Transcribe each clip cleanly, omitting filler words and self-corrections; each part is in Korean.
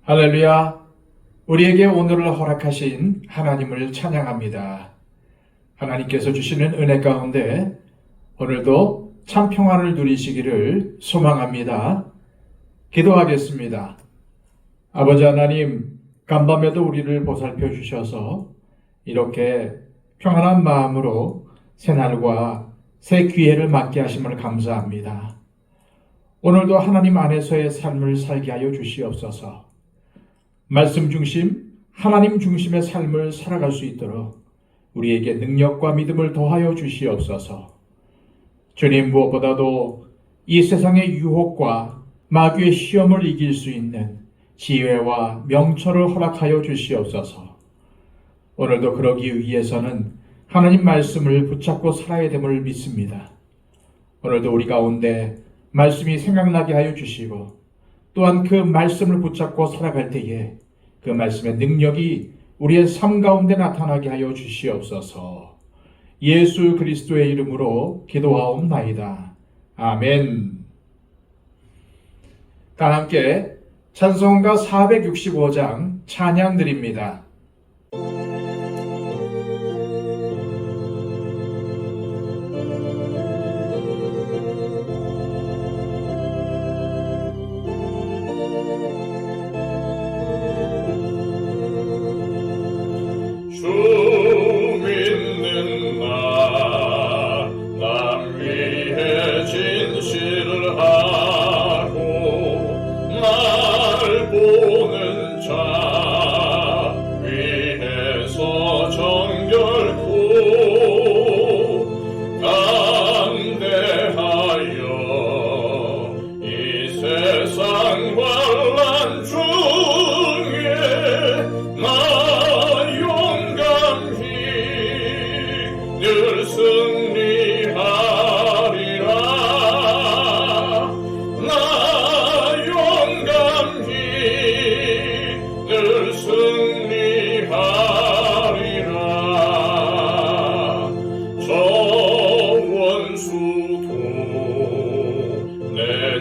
할렐루야! 우리에게 오늘을 허락하신 하나님을 찬양합니다. 하나님께서 주시는 은혜 가운데 오늘도 참 평안을 누리시기를 소망합니다. 기도하겠습니다. 아버지 하나님, 간밤에도 우리를 보살펴 주셔서 이렇게 평안한 마음으로 새날과 새 기회를 맞게 하심을 감사합니다. 오늘도 하나님 안에서의 삶을 살게 하여 주시옵소서. 말씀 중심, 하나님 중심의 삶을 살아갈 수 있도록 우리에게 능력과 믿음을 더하여 주시옵소서. 주님, 무엇보다도 이 세상의 유혹과 마귀의 시험을 이길 수 있는 지혜와 명철을 허락하여 주시옵소서. 오늘도 그러기 위해서는 하나님 말씀을 붙잡고 살아야 됨을 믿습니다. 오늘도 우리 가운데 말씀이 생각나게 하여 주시고 또한 그 말씀을 붙잡고 살아갈 때에 그 말씀의 능력이 우리의 삶 가운데 나타나게 하여 주시옵소서. 예수 그리스도의 이름으로 기도하옵나이다. 아멘. 다 함께 찬송가 465장 찬양 드립니다.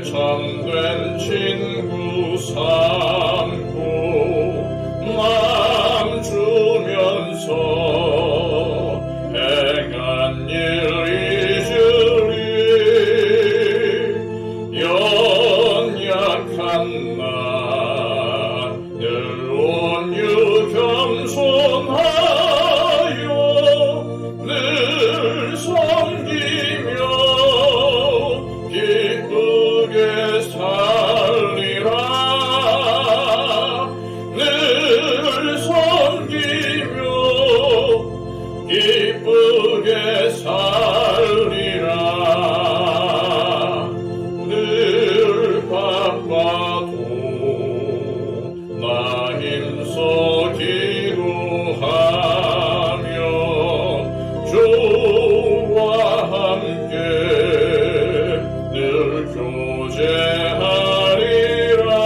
참된 친구 삼고 맘 주면서 행한 일 잊으리 연약한 나 늘 온유 겸손하여 늘 섬기며 기쁘게 살리라 늘 섬기며 기쁘게 살리라 늘 바빠도 나 힘써 기도하며 주와 함께 늘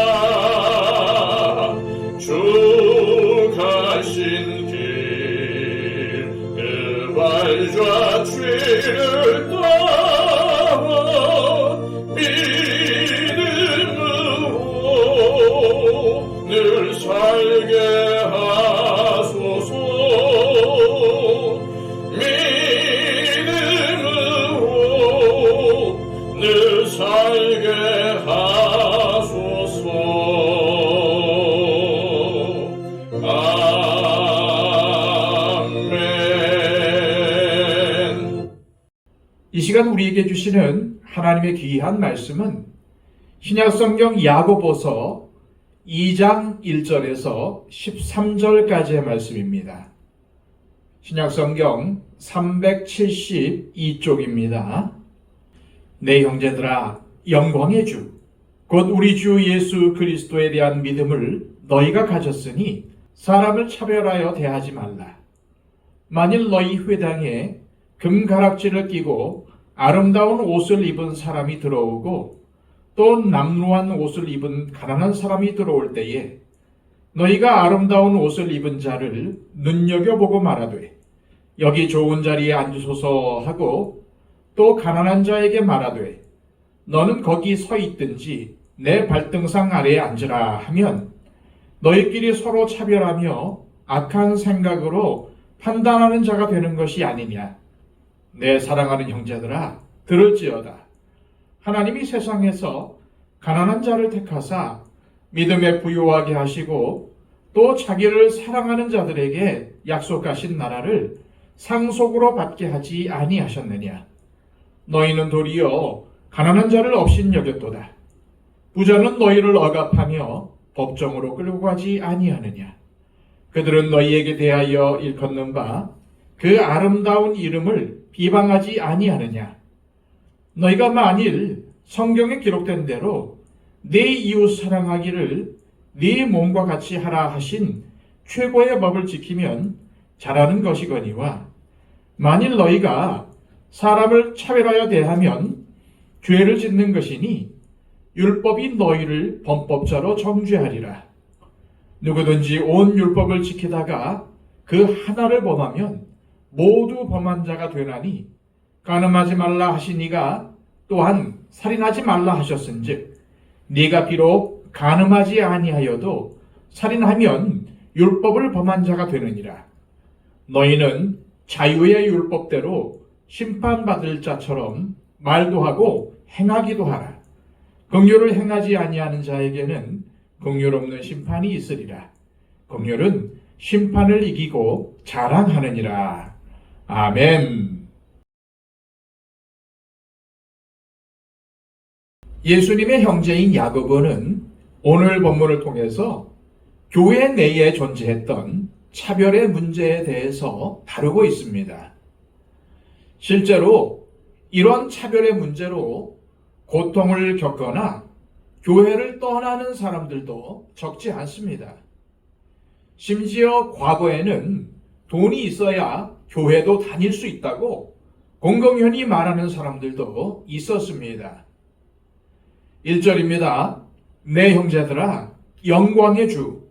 교제하리라 주 가신 길 그 발자취를 따라 믿음으로 늘 살게 하소서 믿음으로 늘 살게 하소서. 아멘. 이 시간 우리에게 주시는 하나님의 귀한 말씀은 신약성경 야고보서 2장 1절에서 13절까지의 말씀입니다. 신약성경 372쪽입니다. 내 형제들아, 영광의 주, 곧 우리 주 예수 그리스도에 대한 믿음을 너희가 가졌으니 사람을 차별하여 대하지 말라. 만일 너희 회당에 금가락지를 끼고 아름다운 옷을 입은 사람이 들어오고 또 남루한 옷을 입은 가난한 사람이 들어올 때에 너희가 아름다운 옷을 입은 자를 눈여겨보고 말하되 여기 좋은 자리에 앉으소서 하고 또 가난한 자에게 말하되 너는 거기 서 있든지 내 발등상 아래에 앉으라 하면 너희끼리 서로 차별하며 악한 생각으로 판단하는 자가 되는 것이 아니냐. 내 사랑하는 형제들아, 들을지어다. 하나님이 세상에서 가난한 자를 택하사 믿음에 부유하게 하시고 또 자기를 사랑하는 자들에게 약속하신 나라를 상속으로 받게 하지 아니하셨느냐. 너희는 도리어 가난한 자를 업신여겼도다. 부자는 너희를 억압하며 법정으로 끌고 가지 아니하느냐. 그들은 너희에게 대하여 일컫는 바 그 아름다운 이름을 비방하지 아니하느냐. 너희가 만일 성경에 기록된 대로 네 이웃 사랑하기를 네 몸과 같이 하라 하신 최고의 법을 지키면 잘하는 것이거니와, 만일 너희가 사람을 차별하여 대하면 죄를 짓는 것이니 율법이 너희를 범법자로 정죄하리라. 누구든지 온 율법을 지키다가 그 하나를 범하면 모두 범한 자가 되나니, 간음하지 말라 하시니가 또한 살인하지 말라 하셨은즉 네가 비록 간음하지 아니하여도 살인하면 율법을 범한 자가 되느니라. 너희는 자유의 율법대로 심판받을 자처럼 말도 하고 행하기도 하라. 긍휼을 행하지 아니하는 자에게는 긍휼 없는 심판이 있으리라. 긍휼은 심판을 이기고 자랑하느니라. 아멘. 예수님의 형제인 야고보는 오늘 본문을 통해서 교회 내에 존재했던 차별의 문제에 대해서 다루고 있습니다. 실제로 이런 차별의 문제로 고통을 겪거나 교회를 떠나는 사람들도 적지 않습니다. 심지어 과거에는 돈이 있어야 교회도 다닐 수 있다고 공공연히 말하는 사람들도 있었습니다. 1절입니다. 내 형제들아, 영광의 주,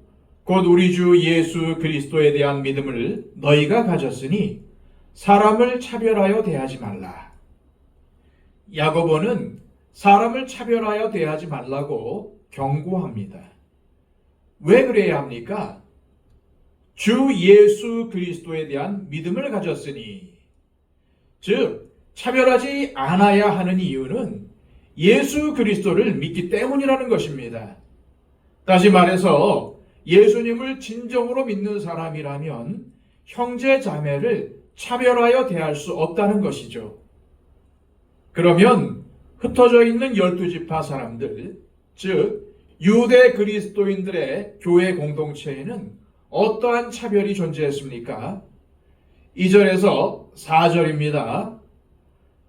곧 우리 주 예수 그리스도에 대한 믿음을 너희가 가졌으니 사람을 차별하여 대하지 말라. 야고보는 사람을 차별하여 대하지 말라고 경고합니다. 왜 그래야 합니까? 주 예수 그리스도에 대한 믿음을 가졌으니, 즉 차별하지 않아야 하는 이유는 예수 그리스도를 믿기 때문이라는 것입니다. 다시 말해서 예수님을 진정으로 믿는 사람이라면 형제 자매를 차별하여 대할 수 없다는 것이죠. 그러면 흩어져 있는 12지파 사람들, 즉 유대 그리스도인들의 교회 공동체에는 어떠한 차별이 존재했습니까? 2절에서 4절입니다.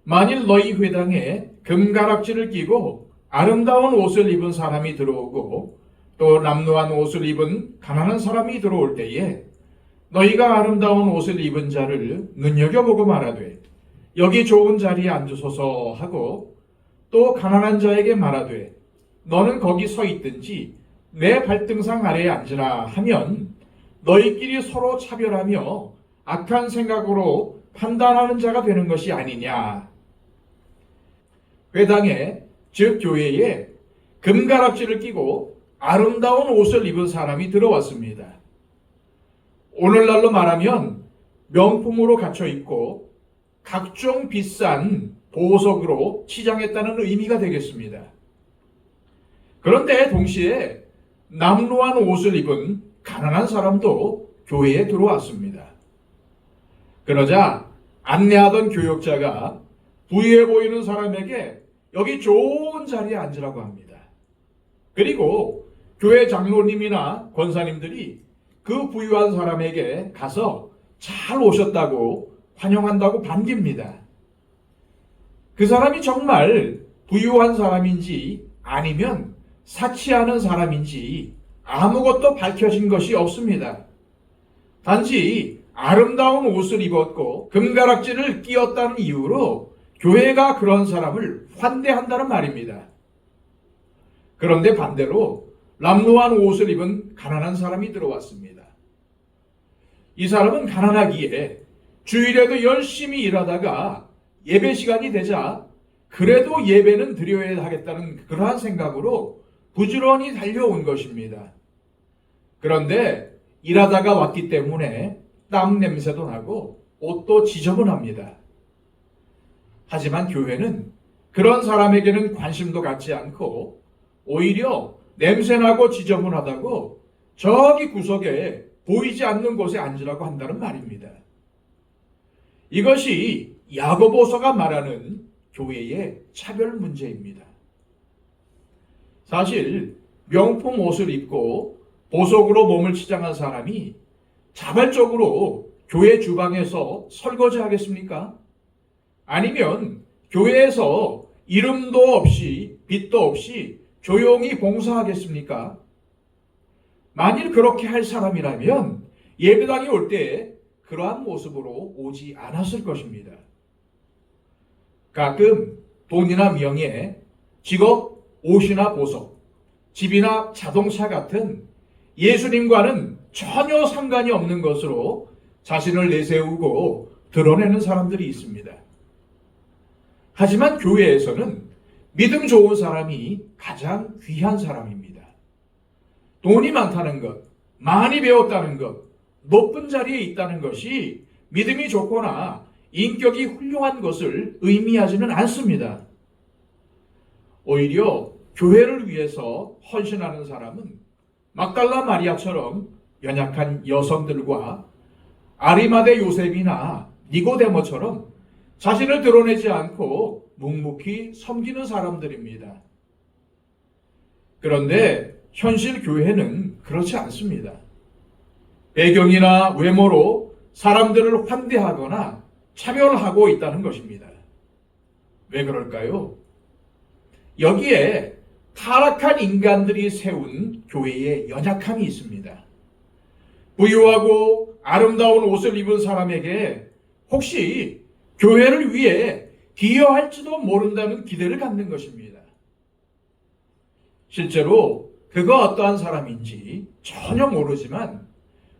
만일 너희 회당에 금가락지를 끼고 아름다운 옷을 입은 사람이 들어오고 또 남루한 옷을 입은 가난한 사람이 들어올 때에 너희가 아름다운 옷을 입은 자를 눈여겨보고 말하되 여기 좋은 자리에 앉으소서 하고, 또 가난한 자에게 말하되 너는 거기 서 있든지 내 발등상 아래에 앉으라 하면 너희끼리 서로 차별하며 악한 생각으로 판단하는 자가 되는 것이 아니냐. 회당에, 즉 교회에 금가락지를 끼고 아름다운 옷을 입은 사람이 들어왔습니다. 오늘날로 말하면 명품으로 갇혀 있고 각종 비싼 보석으로 치장했다는 의미가 되겠습니다. 그런데 동시에 남루한 옷을 입은 가난한 사람도 교회에 들어왔습니다. 그러자 안내하던 교역자가 부유해 보이는 사람에게 여기 좋은 자리에 앉으라고 합니다. 그리고 교회 장로님이나 권사님들이 그 부유한 사람에게 가서 잘 오셨다고 환영한다고 반깁니다. 그 사람이 정말 부유한 사람인지 아니면 사치하는 사람인지 아무것도 밝혀진 것이 없습니다. 단지 아름다운 옷을 입었고 금가락지를 끼었다는 이유로 교회가 그런 사람을 환대한다는 말입니다. 그런데 반대로 남루한 옷을 입은 가난한 사람이 들어왔습니다. 이 사람은 가난하기에 주일에도 열심히 일하다가 예배 시간이 되자 그래도 예배는 드려야 하겠다는 그러한 생각으로 부지런히 달려온 것입니다. 그런데 일하다가 왔기 때문에 땀 냄새도 나고 옷도 지저분합니다. 하지만 교회는 그런 사람에게는 관심도 갖지 않고 오히려 냄새나고 지저분하다고 저기 구석에 보이지 않는 곳에 앉으라고 한다는 말입니다. 이것이 야고보서가 말하는 교회의 차별 문제입니다. 사실 명품 옷을 입고 보석으로 몸을 치장한 사람이 자발적으로 교회 주방에서 설거지 하겠습니까? 아니면 교회에서 이름도 없이 빚도 없이 조용히 봉사하겠습니까? 만일 그렇게 할 사람이라면 예배당에 올 때 그러한 모습으로 오지 않았을 것입니다. 가끔 돈이나 명예, 직업, 옷이나 보석, 집이나 자동차 같은 예수님과는 전혀 상관이 없는 것으로 자신을 내세우고 드러내는 사람들이 있습니다. 하지만 교회에서는 믿음 좋은 사람이 가장 귀한 사람입니다. 돈이 많다는 것, 많이 배웠다는 것, 높은 자리에 있다는 것이 믿음이 좋거나 인격이 훌륭한 것을 의미하지는 않습니다. 오히려 교회를 위해서 헌신하는 사람은 막달라 마리아처럼 연약한 여성들과 아리마대 요셉이나 니고데모처럼 자신을 드러내지 않고 묵묵히 섬기는 사람들입니다. 그런데 현실 교회는 그렇지 않습니다. 배경이나 외모로 사람들을 환대하거나 차별하고 있다는 것입니다. 왜 그럴까요? 여기에 타락한 인간들이 세운 교회의 연약함이 있습니다. 부유하고 아름다운 옷을 입은 사람에게 혹시 교회를 위해 기여할지도 모른다는 기대를 갖는 것입니다. 실제로 그가 어떠한 사람인지 전혀 모르지만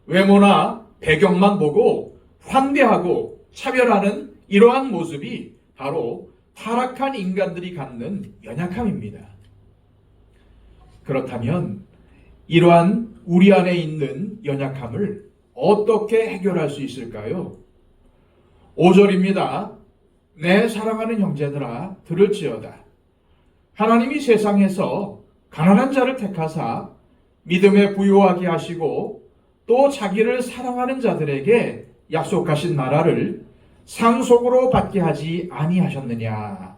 외모나 배경만 보고 환대하고 차별하는 이러한 모습이 바로 타락한 인간들이 갖는 연약함입니다. 그렇다면 이러한 우리 안에 있는 연약함을 어떻게 해결할 수 있을까요? 5절입니다. 내 사랑하는 형제들아 들을지어다. 하나님이 세상에서 가난한 자를 택하사 믿음에 부유하게 하시고 또 자기를 사랑하는 자들에게 약속하신 나라를 상속으로 받게 하지 아니하셨느냐.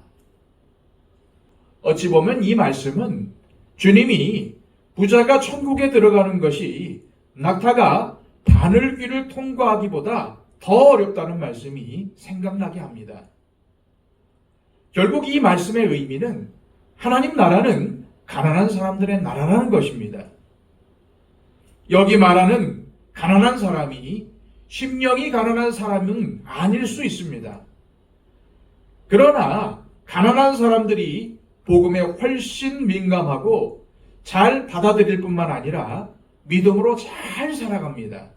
어찌 보면 이 말씀은 주님이 부자가 천국에 들어가는 것이 낙타가 바늘귀를 통과하기보다 더 어렵다는 말씀이 생각나게 합니다. 결국 이 말씀의 의미는 하나님 나라는 가난한 사람들의 나라라는 것입니다. 여기 말하는 가난한 사람이 심령이 가난한 사람은 아닐 수 있습니다. 그러나 가난한 사람들이 복음에 훨씬 민감하고 잘 받아들일 뿐만 아니라 믿음으로 잘 살아갑니다.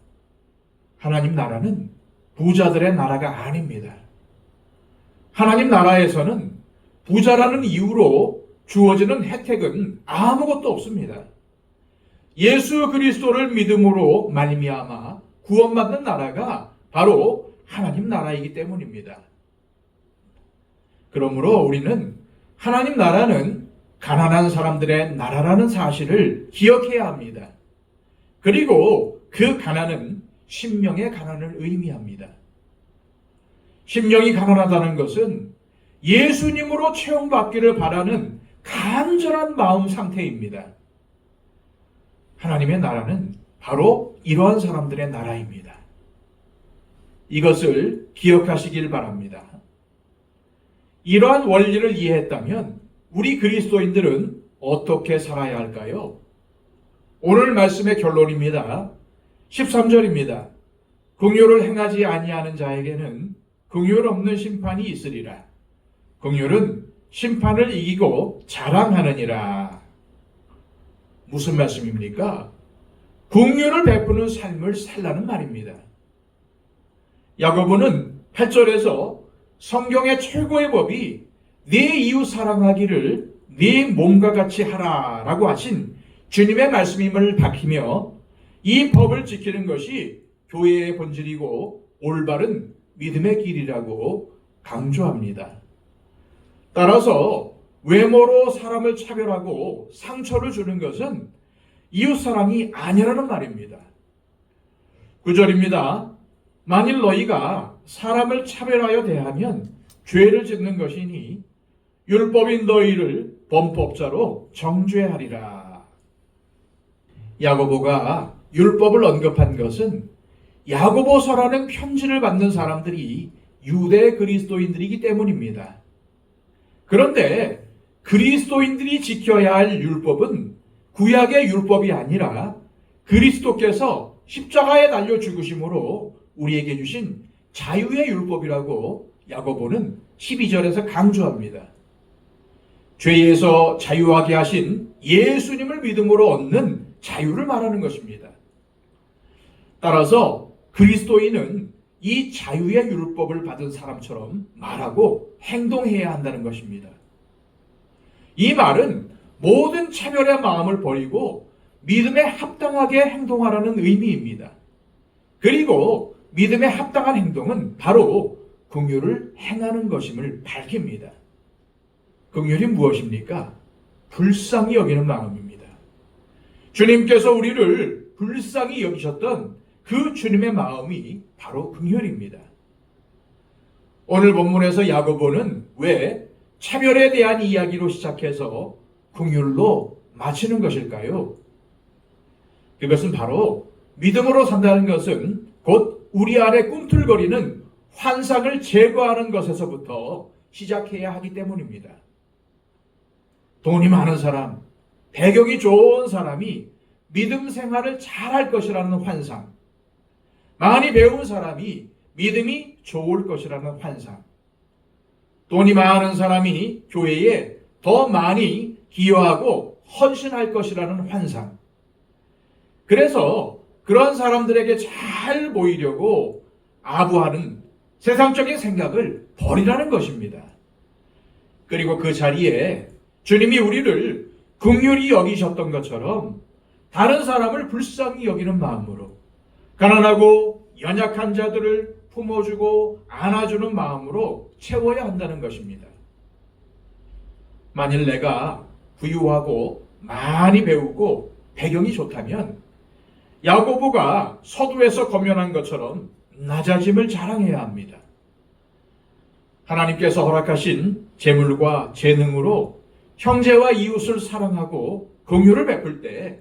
하나님 나라는 부자들의 나라가 아닙니다. 하나님 나라에서는 부자라는 이유로 주어지는 혜택은 아무것도 없습니다. 예수 그리스도를 믿음으로 말미암아 구원받는 나라가 바로 하나님 나라이기 때문입니다. 그러므로 우리는 하나님 나라는 가난한 사람들의 나라라는 사실을 기억해야 합니다. 그리고 그 가난은 심령의 가난을 의미합니다. 심령이 가난하다는 것은 예수님으로 채용받기를 바라는 간절한 마음 상태입니다. 하나님의 나라는 바로 이러한 사람들의 나라입니다. 이것을 기억하시길 바랍니다. 이러한 원리를 이해했다면 우리 그리스도인들은 어떻게 살아야 할까요? 오늘 말씀의 결론입니다. 13절입니다. 긍휼을 행하지 아니하는 자에게는 긍휼 없는 심판이 있으리라. 긍휼은 심판을 이기고 자랑하느니라. 무슨 말씀입니까? 긍휼을 베푸는 삶을 살라는 말입니다. 야고보는 8절에서 성경의 최고의 법이 네 이웃 사랑하기를 네 몸과 같이 하라라고 하신 주님의 말씀임을 밝히며 이 법을 지키는 것이 교회의 본질이고 올바른 믿음의 길이라고 강조합니다. 따라서 외모로 사람을 차별하고 상처를 주는 것은 이웃사랑이 아니라는 말입니다. 9절입니다. 만일 너희가 사람을 차별하여 대하면 죄를 짓는 것이니 율법인 너희를 범법자로 정죄하리라. 야고보가 율법을 언급한 것은 야고보서라는 편지를 받는 사람들이 유대 그리스도인들이기 때문입니다. 그런데 그리스도인들이 지켜야 할 율법은 구약의 율법이 아니라 그리스도께서 십자가에 달려 죽으심으로 우리에게 주신 자유의 율법이라고 야고보는 12절에서 강조합니다. 죄에서 자유하게 하신 예수님을 믿음으로 얻는 자유를 말하는 것입니다. 따라서 그리스도인은 이 자유의 율법을 받은 사람처럼 말하고 행동해야 한다는 것입니다. 이 말은 모든 차별의 마음을 버리고 믿음에 합당하게 행동하라는 의미입니다. 그리고 믿음에 합당한 행동은 바로 긍휼을 행하는 것임을 밝힙니다. 긍휼이 무엇입니까? 불쌍히 여기는 마음입니다. 주님께서 우리를 불쌍히 여기셨던 그 주님의 마음이 바로 긍휼입니다. 오늘 본문에서 야고보는 왜 차별에 대한 이야기로 시작해서 긍휼로 마치는 것일까요? 그것은 바로 믿음으로 산다는 것은 곧 우리 안에 꿈틀거리는 환상을 제거하는 것에서부터 시작해야 하기 때문입니다. 돈이 많은 사람, 배경이 좋은 사람이 믿음 생활을 잘할 것이라는 환상, 많이 배운 사람이 믿음이 좋을 것이라는 환상, 돈이 많은 사람이 교회에 더 많이 기여하고 헌신할 것이라는 환상. 그래서 그런 사람들에게 잘 보이려고 아부하는 세상적인 생각을 버리라는 것입니다. 그리고 그 자리에 주님이 우리를 긍휼히 여기셨던 것처럼 다른 사람을 불쌍히 여기는 마음으로, 가난하고 연약한 자들을 품어주고 안아주는 마음으로 채워야 한다는 것입니다. 만일 내가 부유하고 많이 배우고 배경이 좋다면 야고보가 서두에서 검연한 것처럼 낮아짐을 자랑해야 합니다. 하나님께서 허락하신 재물과 재능으로 형제와 이웃을 사랑하고 긍휼을 베풀 때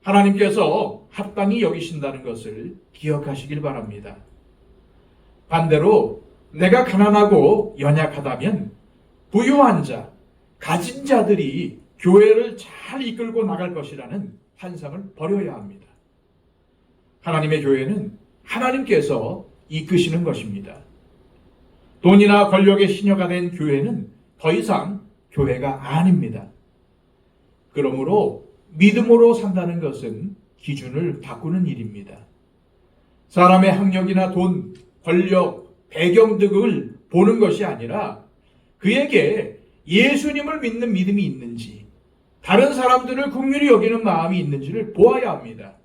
하나님께서 합당히 여기신다는 것을 기억하시길 바랍니다. 반대로 내가 가난하고 연약하다면 부유한 자, 가진 자들이 교회를 잘 이끌고 나갈 것이라는 환상을 버려야 합니다. 하나님의 교회는 하나님께서 이끄시는 것입니다. 돈이나 권력의 시녀가 된 교회는 더 이상 교회가 아닙니다. 그러므로 믿음으로 산다는 것은 기준을 바꾸는 일입니다. 사람의 학력이나 돈, 권력, 배경 등을 보는 것이 아니라 그에게 예수님을 믿는 믿음이 있는지, 다른 사람들을 긍휼히 여기는 마음이 있는지를 보아야 합니다.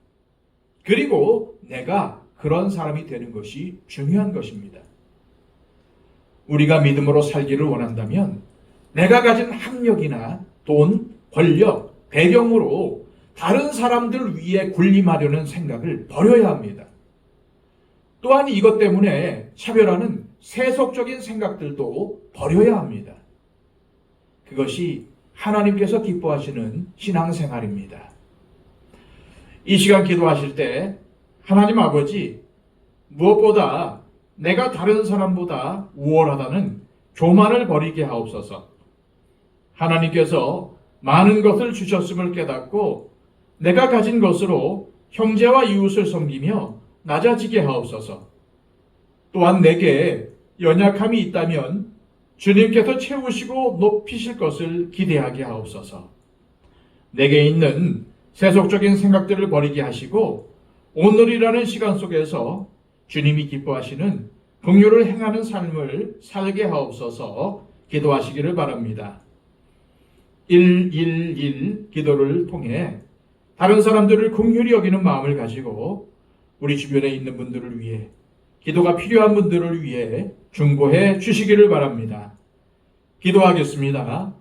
그리고 내가 그런 사람이 되는 것이 중요한 것입니다. 우리가 믿음으로 살기를 원한다면 내가 가진 학력이나 돈, 권력, 배경으로 다른 사람들 위에 군림하려는 생각을 버려야 합니다. 또한 이것 때문에 차별하는 세속적인 생각들도 버려야 합니다. 그것이 하나님께서 기뻐하시는 신앙생활입니다. 이 시간 기도하실 때 하나님 아버지, 무엇보다 내가 다른 사람보다 우월하다는 교만을 버리게 하옵소서. 하나님께서 많은 것을 주셨음을 깨닫고 내가 가진 것으로 형제와 이웃을 섬기며 낮아지게 하옵소서. 또한 내게 연약함이 있다면 주님께서 채우시고 높이실 것을 기대하게 하옵소서. 내게 있는 세속적인 생각들을 버리게 하시고 오늘이라는 시간 속에서 주님이 기뻐하시는 긍휼을 행하는 삶을 살게 하옵소서. 기도하시기를 바랍니다. 111 기도를 통해 다른 사람들을 긍휼히 여기는 마음을 가지고 우리 주변에 있는 분들을 위해, 기도가 필요한 분들을 위해 중보해 주시기를 바랍니다. 기도하겠습니다.